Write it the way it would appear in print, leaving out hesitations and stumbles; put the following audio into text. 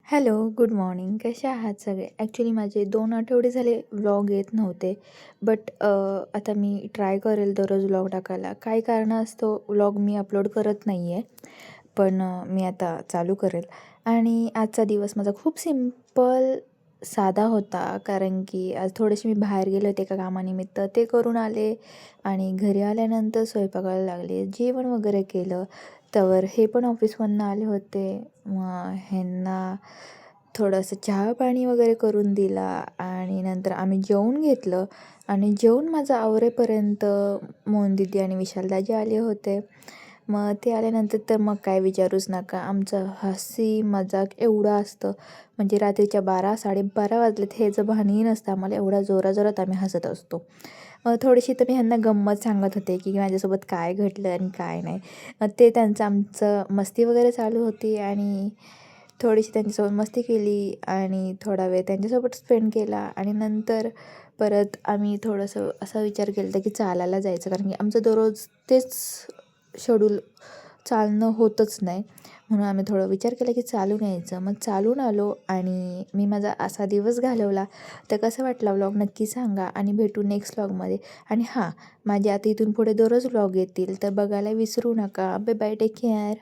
Hello, good morning. कसे आहात सगळे? ॲक्च्युली माझे 2 आठवडे झाले व्लॉग येत नव्हते. बट आता मी ट्राय करेल दररोज व्लॉग टाकायला. काही कारणास्तव व्लॉग मी अपलोड करत नाही आहे. पण मी आता चालू करेल. आणि आजचा दिवस माझा खूप सिम्पल, साधा होता. कारण की आज थोडेसे मी बाहेर गेले होते एका कामानिमित्त. ते करून आले आणि घरी आल्यानंतर स्वयंपाकाला लागले. जेवण वगैरे केलं. तोवर हे पण ऑफिसमधून आले होते. मग ह्यांना थोडंसं चहा-पाणी वगैरे करून दिला आणि नंतर आम्ही जेवून घेतलं आणि जेवून माझं आवरेपर्यंत मोहन आणि विशालदाजी आले होते. मग ते आल्यानंतर तर मग काय विचारूच नका. आमचं हसी मजाक एवढं असतं, म्हणजे रात्रीच्या 12-12:30 वाजलेत ह्याचं भानही नसतं आम्हाला, एवढ्या जोराजोरात आम्ही हसत असतो. थोडीशी तर मी ह्यांना गंमत सांगत होते, की माझ्यासोबत काय घडलं आणि काय नाही. ते त्यांचं आमचं मस्ती वगैरे चालू होती आणि थोडीशी त्यांच्यासोबत मस्ती केली आणि थोडा वेळ त्यांच्यासोबत स्पेंड केला आणि नंतर परत आम्ही थोडंसं असा विचार केला होता की चालायला जायचं, कारण की आमचं दररोज तेच शेड्यूल चालणं होतच नाही. म्हणून आम्ही थोडा विचार केला की चालून यायचं. मग चालून आलो आणि मी माझा असा दिवस घालवला. तर कसा वाटला व्लॉग नक्की सांगा आणि भेटू नेक्स्ट व्लॉगमध्ये. आणि हां, माझे आता इथून पुढे दररोज व्लॉग येतील, तर बघायला विसरू नका. Bye bye, take care.